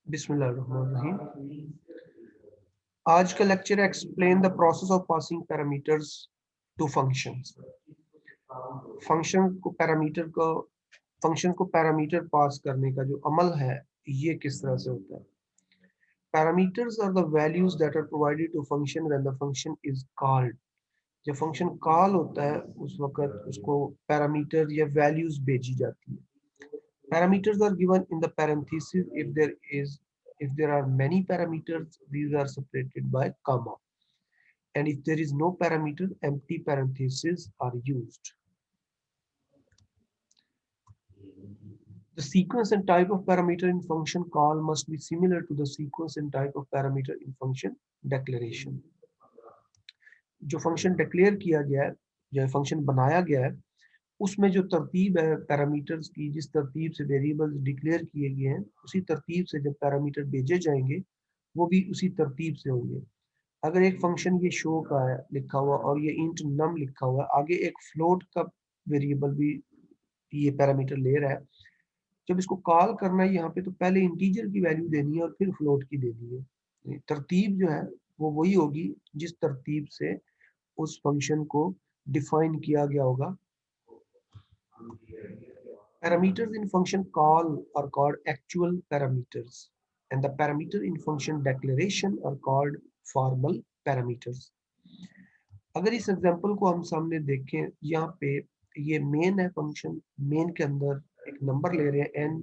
बिस्मिल्लाहिर्रहमानिर्रहीम। आज का lecture explain the process of passing parameters to functions. Function को पैरामीटर पास करने का जो अमल है ये किस तरह से होता है। Parameters are the values that are provided to function when the function is called. जब फंक्शन कॉल होता है उस वक्त उसको पैरामीटर या वैल्यूज भेजी जाती है। Parameters are given in the parentheses if there are many parameters, these are separated by comma. And if there is no parameter, empty parentheses are used. The sequence and type of parameter in function call must be similar to the sequence and type of parameter in function declaration. जो function declare किया गया है या function बनाया गया है उसमें जो तरतीब है पैरामीटर्स की, जिस तरतीब से वेरिएबल्स डिक्लेयर किए गए हैं उसी तरतीब से जब पैरामीटर भेजे जाएंगे वो भी उसी तरतीब से होंगे। अगर एक फंक्शन ये शो का है लिखा हुआ और ये इंट नम लिखा हुआ है, आगे एक फ्लोट का वेरिएबल भी ये पैरामीटर ले रहा है, जब इसको कॉल करना है यहाँ पे तो पहले इंटीजर की वैल्यू देनी है और फिर फ्लोट की देनी है। तरतीब जो है वो वही होगी जिस तरतीब से उस फंक्शन को डिफाइन किया गया होगा। Parameters in function call are called actual parameters and the parameter in function declaration are called formal parameters. अगर इस एग्जांपल को हम सामने देखें, यहाँ पे ये मेन है फंक्शन, मेन के अंदर एक नंबर ले रहे हैं n,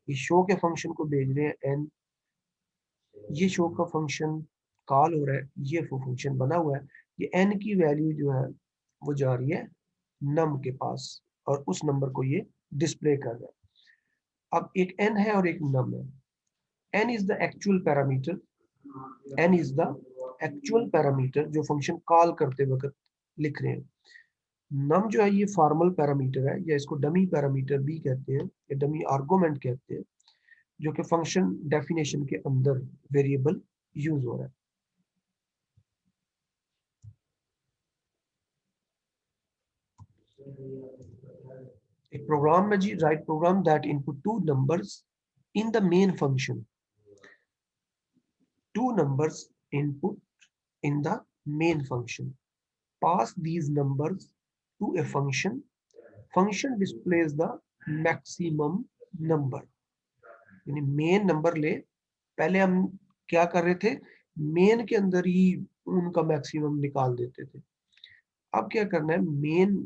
ये शो के फंक्शन को भेज रहे हैं n, ये शो का फंक्शन कॉल हो रहा है, ये वो फंक्शन बना हुआ है, ये n की वैल्यू जो है वो जा रही है num के पास और उस नंबर को ये डिस्प्ले कर रहा है। अब एक n है और एक num है। n is the actual parameter, n is the actual parameter जो फंक्शन कॉल करते वक्त लिख रहे हैं। num जो है ये फॉर्मल पैरामीटर है या इसको डमी पैरामीटर भी कहते हैं या डमी आर्गुमेंट कहते हैं, जो कि फंक्शन डेफिनेशन के अंदर वेरिएबल यूज हो रहा है। एक प्रोग्राम में जी write program that input two numbers in the main function, two numbers input in the main function, pass these numbers to a function displays the maximum number। यानी main number ले, पहले हम क्या कर रहे थे, मेन के अंदर ही उनका मैक्सिमम निकाल देते थे। अब क्या करना है, मेन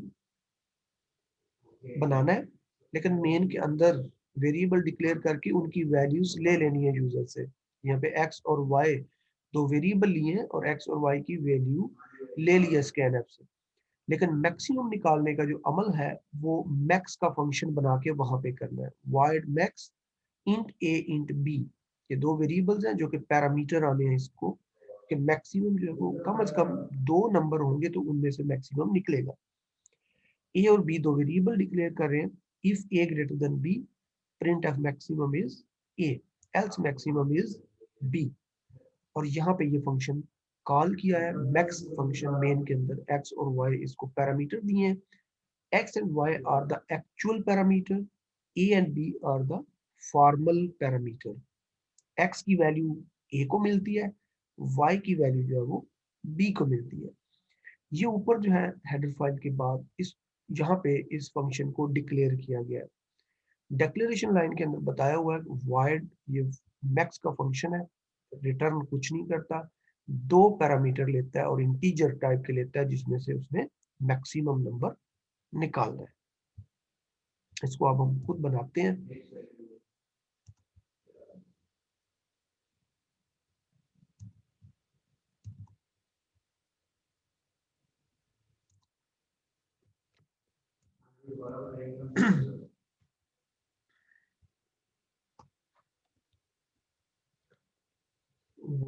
बनाना है लेकिन मेन के अंदर वेरिएबल डिक्लेयर करके उनकी वैल्यूज ले लेनी है यूजर से। यहाँ पे x और y दो वेरिएबल लिए हैं और x और y की वैल्यू ले लिया स्कैनफ से, लेकिन मैक्सिमम निकालने का जो अमल है वो मैक्स का फंक्शन बना के वहां पे करना है। void max int a int b, ये दो वेरिएबल्स हैं जो कि पैरामीटर आने हैं इसको कि मैक्सिमम जो है वो कम से कम दो नंबर होंगे तो उनमें से मैक्सिमम निकलेगा। a और b दो वेरिएबल डिक्लेयर कर रहे हैं। If a greater than b, print of maximum is a, else maximum is b। और यहाँ पे ये फंक्शन कॉल किया है मैक्स फंक्शन मेन के अंदर, x और y इसको पैरामीटर दिए हैं। x and y are the actual parameter, a and b are the formal parameter। x की वैल्यू a को मिलती है, y की वैल्यू जो है वो b को मिलती है। ये ऊपर जो है हेडर फाइल के बाद इस यहाँ पे इस फंक्शन को डिक्लेयर किया गया है। डिक्लेरेशन लाइन के अंदर बताया हुआ है void, ये मैक्स का फंक्शन है, रिटर्न कुछ नहीं करता, दो पैरामीटर लेता है और इंटीजर टाइप के लेता है जिसमें से उसने मैक्सिमम नंबर निकालना है। इसको अब हम खुद बनाते हैं।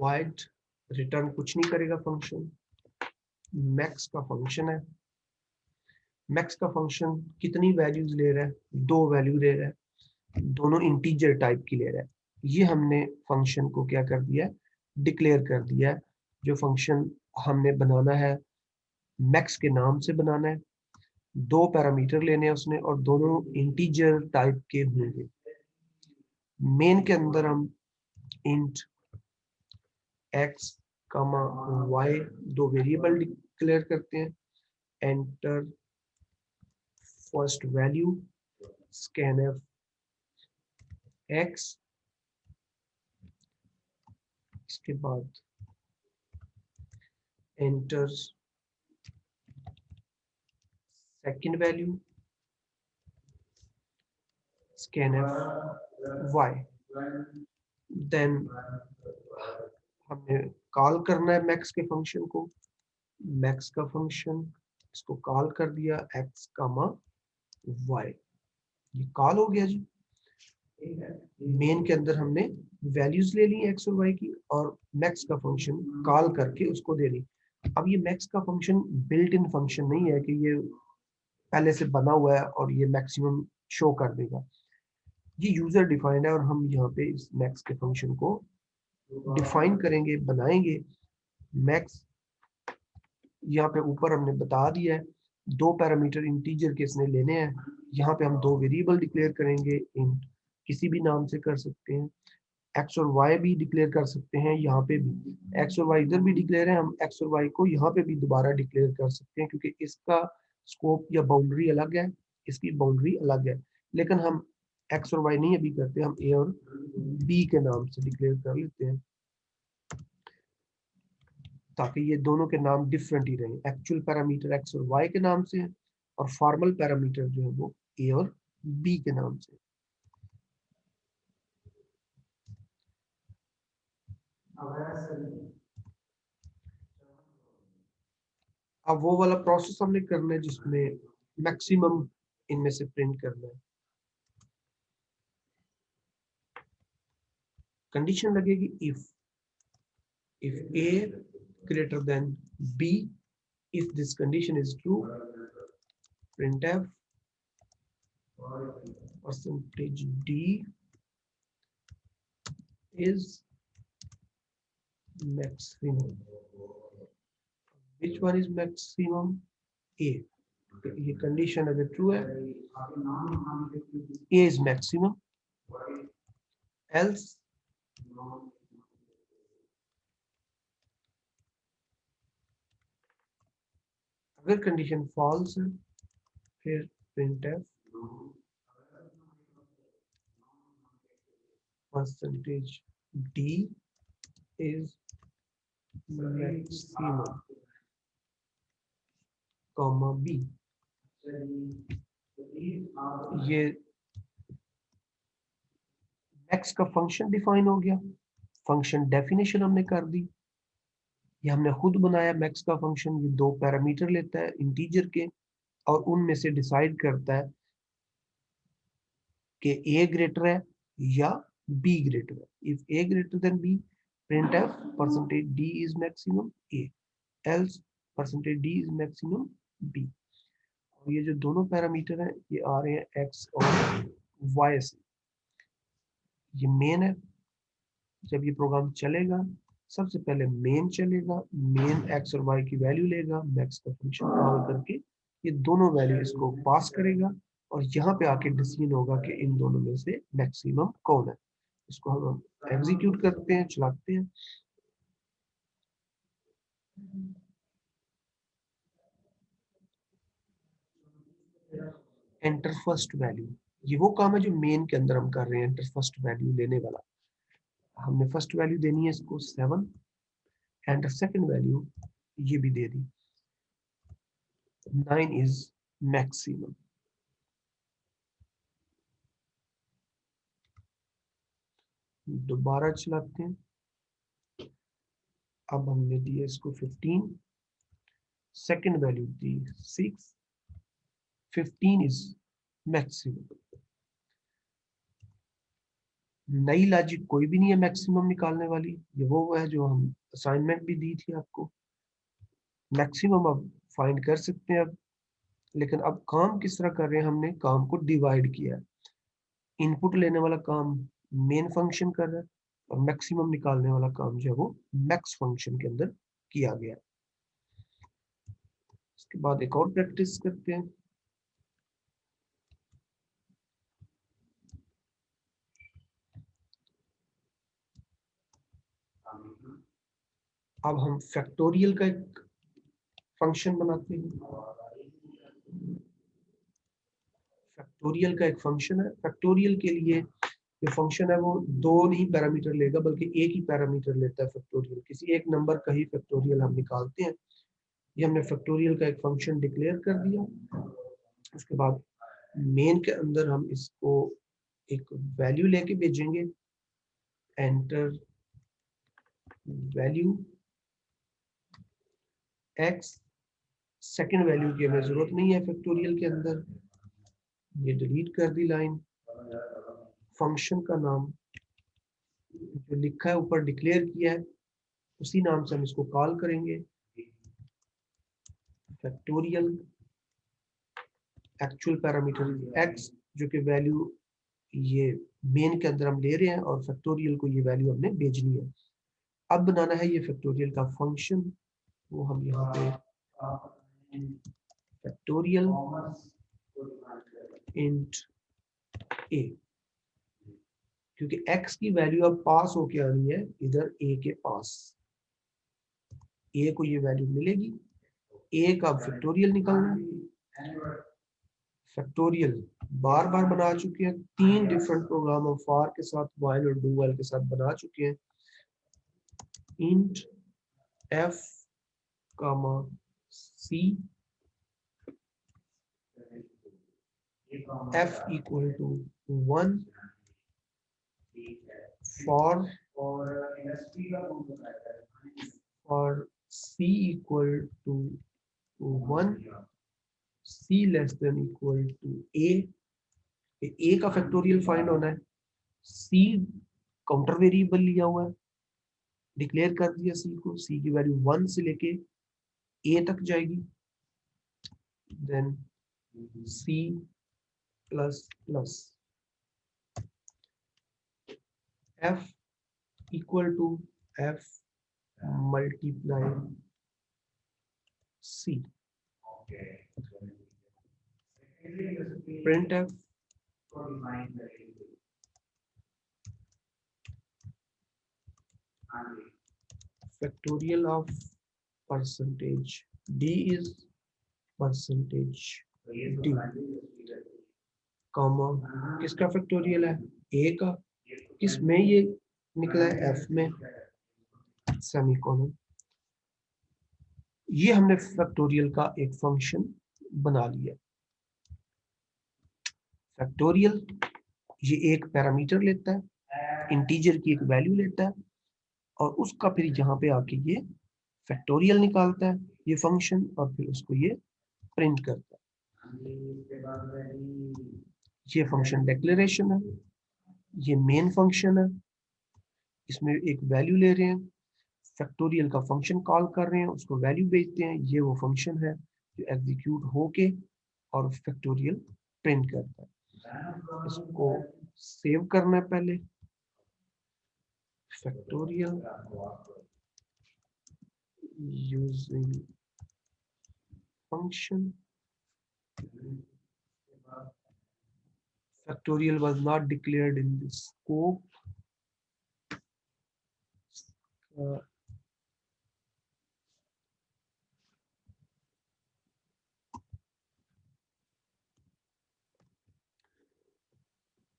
void रिटर्न कुछ नहीं करेगा फंक्शन, मैक्स का फंक्शन है। मैक्स का फंक्शन कितनी वैल्यूज ले रहा है, दो वैल्यू ले रहा है, दोनों इंटीजर टाइप की ले रहा है। ये हमने फंक्शन को क्या कर दिया है, डिक्लेयर कर दिया है। जो फंक्शन हमने बनाना है मैक्स के नाम से बनाना है, दो पैरामीटर लेने हैं उसने और दोनों इंटीजर टाइप के होंगे। मेन के अंदर हम इंट x कमा y, दो वेरिएबल डिक्लेयर करते हैं, enter first value scanf x, इसके बाद enter second value scanf y, then हमें कॉल करना है मैक्स के फंक्शन को, मैक्स का फंक्शन इसको कॉल कर दिया x कमा y, ये कॉल हो गया जी। मेन के अंदर हमने वैल्यूज ले ली x और y की, और मैक्स का फंक्शन कॉल करके उसको दे दी। अब ये मैक्स का फंक्शन बिल्ट इन फंक्शन नहीं है कि ये पहले से बना हुआ है और ये मैक्सिमम शो कर देगा, ये यूजर डिफाइंड है, और हम यहाँ पे इस मैक्स के फंक्शन को डिफाइन करेंगे, बनाएंगे। मैक्स यहाँ पे ऊपर हमने बता दिया है, दो पैरामीटर इंटीजर के इसने लेने हैं, यहाँ पे हम दो वेरिएबल डिक्लेयर करेंगे, इंट किसी भी नाम से कर सकते हैं, एक्स और वाई भी डिक्लेयर कर सकते हैं, यहाँ पे भी एक्स और वाई इधर भी डिक्लेयर है, हम एक्स और वाई को यहाँ पे भी दोबारा डिक्लेयर कर सकते हैं, क्योंकि इसका स्कोप या बाउंड्री अलग है, इसकी बाउंड्री अलग है, लेकिन हम एक्स और वाई नहीं अभी करते, हम ए और बी के नाम से डिक्लेयर कर लेते हैं, ताकि ये दोनों के नाम डिफरेंट ही रहे। एक्चुअल पैरामीटर एक्स और वाई के नाम से है, और फॉर्मल पैरामीटर जो है वो ए और बी के नाम से। अब वो वाला प्रोसेस हमने करना है जिसमें मैक्सिमम इनमें से प्रिंट करना है। कंडीशन लगेगी if a greater than b, if this condition is true, printf percentage d is maximum, which one is maximum? a, ये कंडीशन अगर ट्रू है a is maximum, else अगर कंडीशन फॉल्स है फिर printf percentage d is maximum, comma b, ये max का function define हो गया, फंक्शन डेफिनेशन हमने कर दी, ये हमने खुद बनाया मैक्स का फंक्शन, ये दो पैरामीटर लेता है इंटीजर के, और उनमें से डिसाइड करता है कि a ग्रेटर है या b ग्रेटर है। If a greater than b, printf percentage d is maximum a, else percentage d is maximum b। और ये जो दोनों पैरामीटर हैं ये आ रहे हैं x और y से, ये मेन है। जब ये प्रोग्राम चलेगा सबसे पहले मेन चलेगा, मेन एक्स और वाई की वैल्यू लेगा, मैक्स का फंक्शन कॉल करके ये दोनों वैल्यू इसको पास करेगा, और यहाँ पे आके डिसीजन होगा कि इन दोनों में से मैक्सिमम कौन है। इसको हम एग्जीक्यूट करते हैं, चलाते हैं। एंटर फर्स्ट वैल्यू, ये वो काम है जो मेन के अंदर हम कर रहे हैं, एंटर फर्स्ट वैल्यू लेने वाला। हमने फर्स्ट वैल्यू देनी है इसको 7, एंटर सेकंड वैल्यू ये भी दे दी, 9 इज मैक्सिमम। दोबारा चलाते हैं, अब हमने दिया इसको 15, second value the 6, 15 is maximum. नई लॉजिक कोई भी नहीं है मैक्सिमम निकालने वाली, ये वो है जो हम असाइनमेंट भी दी थी आपको। मैक्सिमम अब फाइंड कर सकते हैं अब, लेकिन अब काम किस तरह कर रहे हैं, हमने काम को डिवाइड किया है। इनपुट लेने वाला काम मेन फंक्शन कर रहा है, और मैक्सिमम निकालने वाला काम जो है वो मैक्स फंक्शन के अंदर किया गया। इसके बाद एक और प्रैक्टिस करते हैं। अब हम फैक्टोरियल का एक फंक्शन बनाते हैं। फैक्टोरियल का एक फंक्शन है। फैक्टोरियल के लिए जो फंक्शन है वो दो नहीं पैरामीटर लेगा बल्कि एक ही पैरामीटर लेता है फैक्टोरियल। किसी एक नंबर का ही फैक्टोरियल हम निकालते हैं। ये हमने फैक्टोरियल का एक फंक्शन डिक्लेयर कर दिया। उसके बाद मेन के अंदर हम इसको एक वैल्यू लेके भेजेंगे, enter value x। Second value की हमें जरूरत नहीं है फैक्टोरियल के अंदर, ये डिलीट कर दी लाइन। फंक्शन का नाम जो लिखा है ऊपर डिक्लेयर किया है उसी नाम से हम इसको कॉल करेंगे, फैक्टोरियल। एक्चुअल पैरामीटर x जो कि वैल्यू ये मेन के अंदर हम ले रहे हैं और फैक्टोरियल को ये वैल्यू हमने भेजनी है। अब बनाना है ये फैक्टोरियल का फंक्शन, वो हम यहाँ पे फैक्टोरियल इंट a, क्योंकि x की वैल्यू अब पास होके आनी है इधर a के पास। a को ये वैल्यू मिलेगी, a का फैक्टोरियल निकालना है। फैक्टोरियल बार बार बना चुके हैं, 3 डिफरेंट प्रोग्राम हम फॉर के साथ, व्हाइल और डू व्हाइल के साथ बना चुके हैं। Int f comma c, f equal to 1 for c equal to 1, c less than equal to a का फैक्टोरियल फाइंड होना है। c काउंटर वेरिएबल लिया हुआ है, डिक्लेयर कर दिया c को, c की वैल्यू 1 से लेके a तक जाएगी। Then c plus plus f equal to f multiply c। Print f factorial of percentage d is percentage d, comma किसका फैक्टोरियल है, a का, किसमें ये निकला है f में, सेमीकोलन। ये हमने फैक्टोरियल का एक फंक्शन बना लिया। फैक्टोरियल ये एक पैरामीटर लेता है, इंटीजर की एक वैल्यू लेता है और उसका फिर यहाँ पे आके ये फैक्टोरियल निकालता है ये फंक्शन और फिर उसको ये प्रिंट करता है। ये फंक्शन डिक्लेरेशन है, ये मेन फंक्शन है, इसमें एक वैल्यू ले रहे हैं, फैक्टोरियल का फंक्शन कॉल कर रहे हैं, उसको वैल्यू भेजते हैं। ये वो फंक्शन है जो एग्जीक्यूट होके और फैक्टोरियल प्रिंट करता है। इसको सेव करना है पहले, factorial using function. Factorial was not declared in the scope.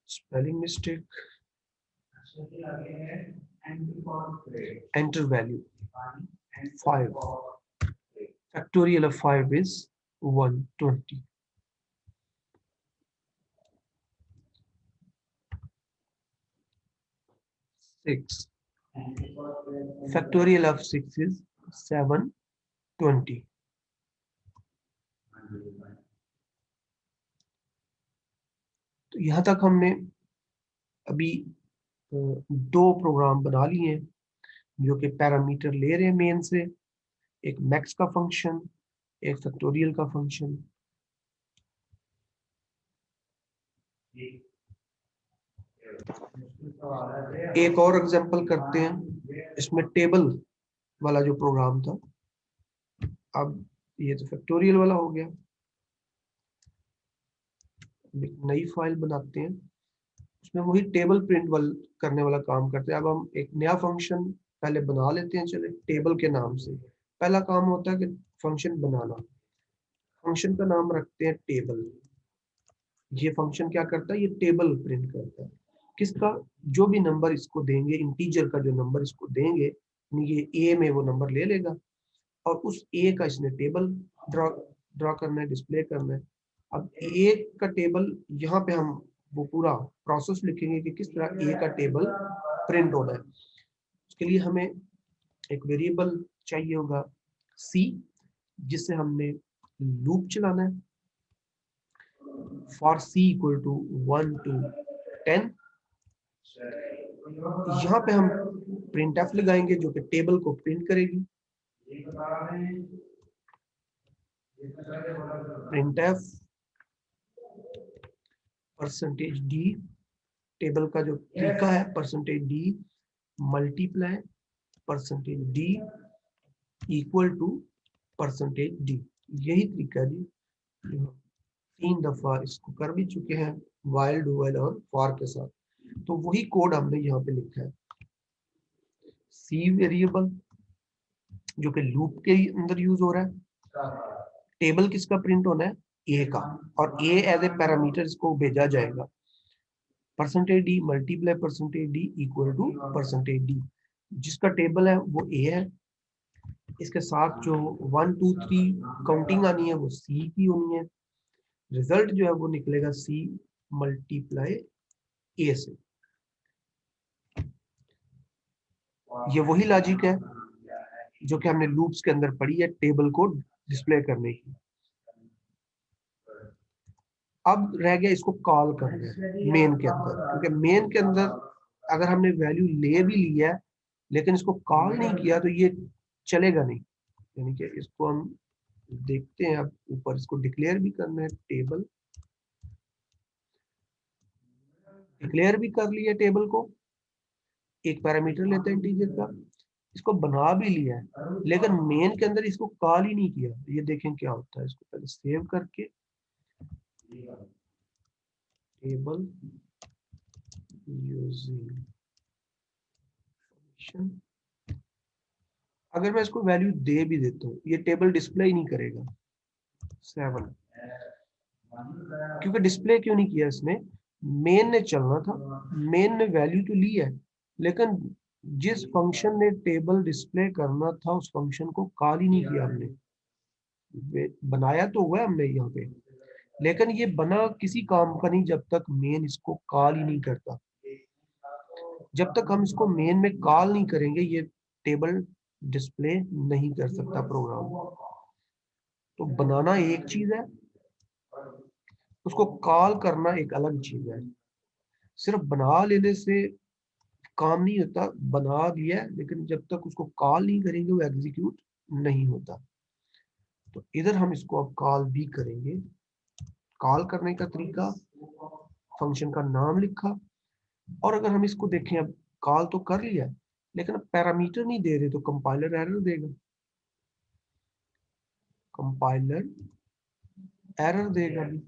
Spelling mistake. Enter value 5. Factorial of 5 is 120. Six. Factorial of 6 is 720. तो यहाँ तक हमने अभी दो प्रोग्राम बना लिए हैं जो कि पैरामीटर ले रहे हैं मेन से, एक मैक्स का फंक्शन, एक फैक्टोरियल का फंक्शन। एक और एग्जांपल करते हैं, इसमें टेबल वाला जो प्रोग्राम था, अब ये तो फैक्टोरियल वाला हो गया। एक नई फाइल बनाते हैं, उसमें वही टेबल प्रिंट करने वाला काम करते हैं। अब हम एक नया फंक्शन पहले बना लेते हैं, चले टेबल के नाम से। पहला काम होता है कि फंक्शन बनाना। फंक्शन का नाम रखते हैं टेबल। ये फंक्शन क्या करता है, ये टेबल प्रिंट करता है। किसका, जो भी नंबर इसको देंगे, इंटीजर का जो नंबर इसको देंगे, ये ए में वो नंबर ले लेगा और उस ए का इसने टेबल ड्रॉ ड्रॉ करना है, डिस्प्ले करना है। अब ए का टेबल, यहाँ पे हम वो पूरा प्रोसेस लिखेंगे कि किस तरह ए का टेबल प्रिंट होना है। उसके लिए हमें एक वेरिएबल चाहिए होगा सी, जिससे हमने लूप चलाना है। For c equal to 1 to 10। यहाँ पे हम प्रिंट एफ लगाएंगे जो कि टेबल को प्रिंट करेगी। Print f percentage d, table का जो तरीका है percentage d multiply percentage d equal to percentage d. यही तरीका है जी, 3 दफा इसको कर भी चुके हैं वाइल, डू वाइल और फॉर के साथ। तो वही कोड हमने यहाँ पे लिखा है। सी वेरिएबल जो कि लूप के अंदर यूज हो रहा है। टेबल किसका प्रिंट होना है, ए का, और ए एज ए पैरामीटर इसको भेजा जाएगा। Percentage d multiply percentage d equal to percentage d. जिसका टेबल है वो ए है, इसके साथ जो 1 2 3 काउंटिंग आनी है वो सी की होनी है। रिजल्ट जो है वो निकलेगा सी मल्टीप्लाई ए से। ये वही लॉजिक है जो कि हमने लूप्स के अंदर पढ़ी है टेबल को डिस्प्ले करने की। अब रह गया इसको कॉल करना है मेन के अंदर, क्योंकि मेन के अंदर अगर हमने वैल्यू ले भी लिया है लेकिन इसको कॉल नहीं किया तो ये चलेगा नहीं। यानी कि इसको हम देखते हैं, अब ऊपर इसको डिक्लेयर भी करना है टेबल। डिक्लेयर भी कर लिया टेबल को, एक पैरामीटर लेते हैं इंटीजर का, इसको बना भी लिया है लेकिन मेन के अंदर इसको कॉल ही नहीं किया। ये देखें क्या होता है। इसको पहले सेव करके टेबल यूजिंग फंक्शन, अगर मैं इसको वैल्यू दे भी देता हूँ ये टेबल डिस्प्ले ही नहीं करेगा 7। क्योंकि डिस्प्ले क्यों नहीं किया इसने, मेन ने चलना था, मेन ने वैल्यू तो ली है लेकिन जिस फंक्शन ने टेबल डिस्प्ले करना था उस फंक्शन को कॉल ही नहीं किया हमने। बनाया तो हुआ है हमने यहाँ पे, लेकिन ये बना किसी काम का नहीं जब तक मेन इसको कॉल ही नहीं करता। जब तक हम इसको मेन में कॉल नहीं करेंगे ये टेबल डिस्प्ले नहीं कर सकता प्रोग्राम। तो बनाना एक चीज है, उसको कॉल करना एक अलग चीज है। सिर्फ बना लेने से काम नहीं होता, बना दिया है लेकिन जब तक उसको कॉल नहीं करेंगे वो एग्जीक्यूट नहीं होता। तो इधर हम इसको अब कॉल भी करेंगे। कॉल करने का तरीका, फंक्शन का नाम लिखा, और अगर हम इसको देखें अब कॉल तो कर लिया लेकिन अब पैरामीटर नहीं दे रहे तो कंपाइलर एरर देगा। कंपाइलर एरर देगा भी,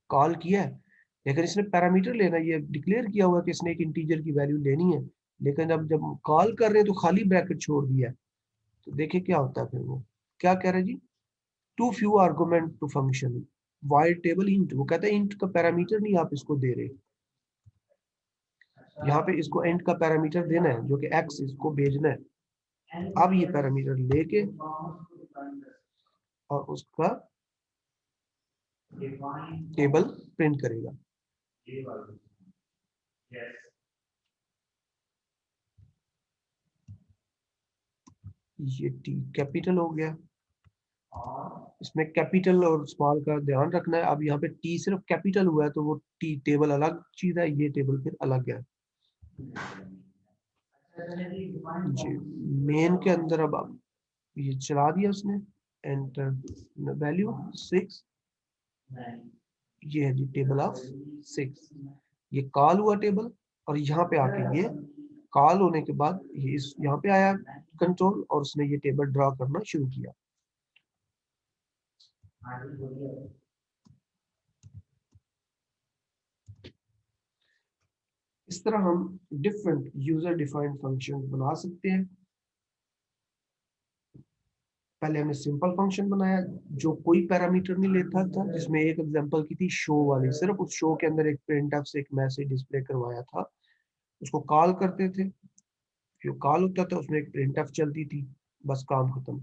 कॉल किया है लेकिन इसने पैरामीटर लेना, ये डिक्लेयर किया हुआ कि इसने एक इंटीजर की वैल्यू लेनी है, लेकिन अब जब कॉल कर रहे हैं तो खाली ब्रैकेट छोड़ दिया है। तो देखिए क्या होता है फिर, वो क्या कह रहे हैं जी, too few argument to function void table int. वो कहता है इंट का पैरामीटर नहीं आप इसको दे रहे, यहाँ पे इसको इंट का पैरामीटर देना है जो कि एक्स इसको भेजना है। अब ये पैरामीटर लेके और उसका टेबल प्रिंट करेगा। ये टी कैपिटल हो गया, इसमें कैपिटल और स्मॉल का ध्यान रखना है। अब यहाँ पे टी सिर्फ कैपिटल हुआ है तो वो टी टेबल अलग चीज है, ये टेबल फिर अलग है जी। मेन के अंदर अब ये चला दिया उसने, एंटर वैल्यू 6, ये है जी टेबल ऑफ 6। ये कॉल हुआ टेबल, और यहाँ पे आके ये कॉल होने के बाद ये इस यहाँ पे आया कंट्रोल और उसने ये टेबल ड्रॉ करना शुरू किया। इस तरह हम डिफरेंट यूजर डिफाइंड फंक्शन बना सकते हैं। पहले हमने सिंपल फंक्शन बनाया जो कोई पैरामीटर नहीं लेता था, जिसमें एक एग्जांपल की थी शो वाली, सिर्फ उस शो के अंदर एक प्रिंटफ से एक मैसेज डिस्प्ले करवाया था, उसको कॉल करते थे, जो कॉल होता था उसमें एक प्रिंटफ चलती थी, बस काम खत्म।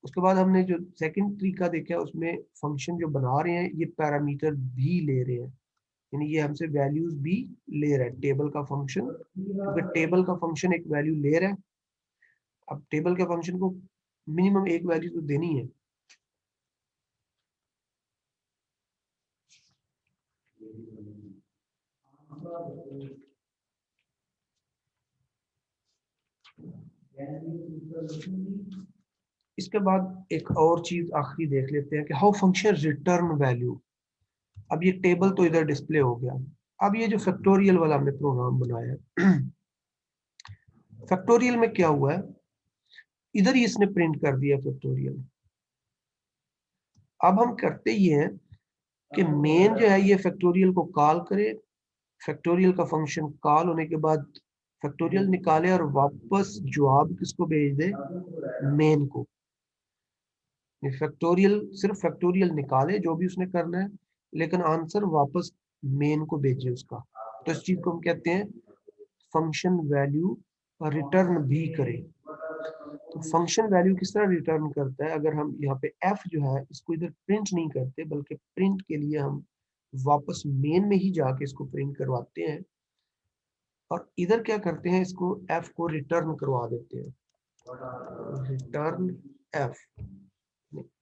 उसके बाद हमने जो सेकंड तरीका देखा उसमें फंक्शन जो बना रहे हैं ये पैरामीटर भी ले रहे हैं, यानी ये हमसे वैल्यूज भी ले रहा है टेबल का फंक्शन, क्योंकि टेबल का फंक्शन एक वैल्यू ले रहा है। अब टेबल के फंक्शन को मिनिमम एक वैल्यू तो देनी है। इसके बाद एक और चीज आखिरी देख लेते हैं कि हाउ फंक्शन रिटर्न वैल्यू। अब ये टेबल तो इधर डिस्प्ले हो गया, अब ये जो फैक्टोरियल वाला हमने प्रोग्राम बनाया है, फैक्टोरियल में क्या हुआ है, इधर ही इसने प्रिंट कर दिया फैक्टोरियल। अब हम करते ये हैं कि मेन जो है ये फैक्टोरियल को कॉल करे, फैक्टोरियल का फंक्शन कॉल होने के बाद फैक्टोरियल निकाले और वापस जवाब किसको भेज दे, मेन को। फैक्टोरियल सिर्फ फैक्टोरियल निकाले जो भी उसने करना है, लेकिन आंसर वापस मेन को भेजे उसका। तो इस चीज को हम कहते हैं फंक्शन वैल्यू रिटर्न भी करे। तो फंक्शन वैल्यू किस तरह रिटर्न करता है, अगर हम यहाँ पे f जो है इसको इधर प्रिंट नहीं करते, बल्कि प्रिंट के लिए हम वापस मेन में ही जाके इसको प्रिंट करवाते हैं, और इधर क्या करते हैं, इसको f को रिटर्न करवा देते हैं, रिटर्न f।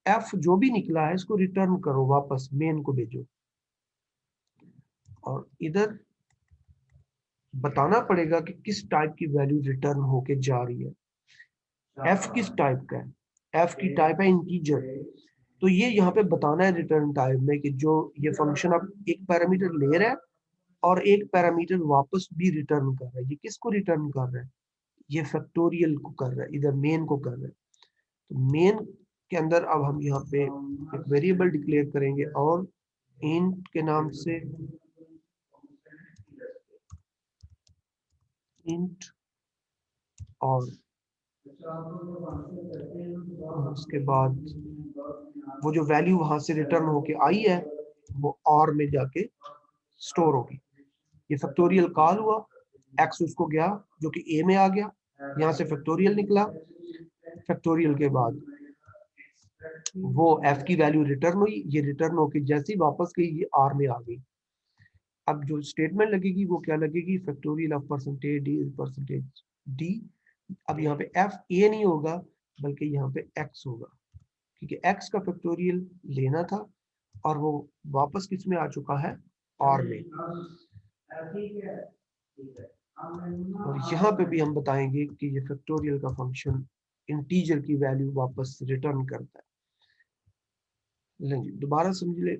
f जो भी निकला है इसको रिटर्न करो, वापस मेन को भेजो। और इधर बताना पड़ेगा कि किस टाइप की वैल्यू रिटर्न होके जा रही है। f किस टाइप का है, f की टाइप है इंटीजर, तो ये यहाँ पे बताना है रिटर्न टाइप में कि जो ये फंक्शन अब एक पैरामीटर ले रहा है और एक पैरामीटर वापस भी रिटर्न कर रहा है। ये किसको रिटर्न कर रहा है, ये फैक्टोरियल को कर रहा है, इधर मेन को कर रहा है। तो मेन के अंदर अब हम यहाँ पे एक वेरिएबल डिक्लेयर करेंगे और इंट के नाम से, इंट, और उसके बाद वो जो वैल्यू वहां से रिटर्न होके आई है वो और में जाके स्टोर होगी। ये फैक्टोरियल कॉल हुआ, एक्स उसको गया जो कि ए में आ गया, यहाँ से फैक्टोरियल निकला, फैक्टोरियल के बाद वो एफ की वैल्यू रिटर्न हुई, ये रिटर्न होके जैसे ही वापस गई ये आर में आ गई। अब जो स्टेटमेंट लगेगी वो क्या लगेगी, factorial of percentage D percentage D. अब यहाँ पे एफ ए नहीं होगा बल्कि यहाँ पे एक्स होगा, क्योंकि एक्स का फैक्टोरियल लेना था और वो वापस किस में आ चुका है, आर में। और यहाँ पे भी हम बताएंगे कि ये फैक्टोरियल का फंक्शन इंटीजर की वैल्यू वापस रिटर्न करता है। दोबारा समझ ले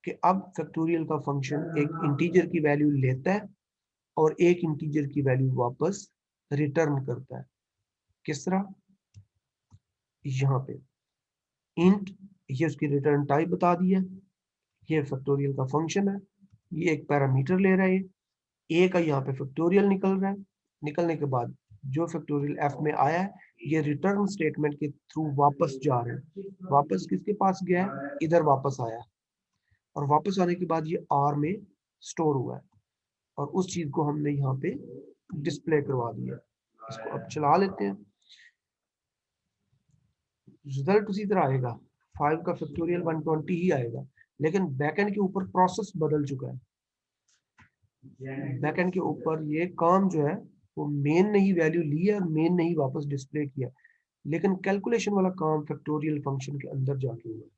कि अब फैक्टोरियल का फंक्शन एक इंटीजर की वैल्यू लेता है और एक इंटीजर की वैल्यू वापस रिटर्न करता है। किस तरह, यहाँ पे इंट, ये उसकी रिटर्न टाइप बता दिया, ये फैक्टोरियल का फंक्शन है, ये एक पैरामीटर ले रहा है, ए का यहाँ पे फैक्टोरियल निकल रहा है, निकलने के बाद जो फैक्टोरियल एफ में आया है ये रिटर्न स्टेटमेंट के थ्रू वापस जा रहा है, वापस किसके पास गया है, इधर वापस आया, और वापस आने के बाद ये आर में स्टोर हुआ है, और उस चीज को हमने यहाँ पे डिस्प्ले करवा दिया। इसको अब चला लेते हैं, रिजल्ट उसी तरह आएगा, 5 का फैक्टोरियल 120 ही आएगा, लेकिन बैकएंड के ऊपर प्रोसेस बदल चुका है। बैकएंड के ऊपर ये काम जो है वो मेन ने ही वैल्यू ली है और मेन ने ही वापस डिस्प्ले किया, लेकिन कैलकुलेशन वाला काम फैक्टोरियल फंक्शन के अंदर जाके हुआ।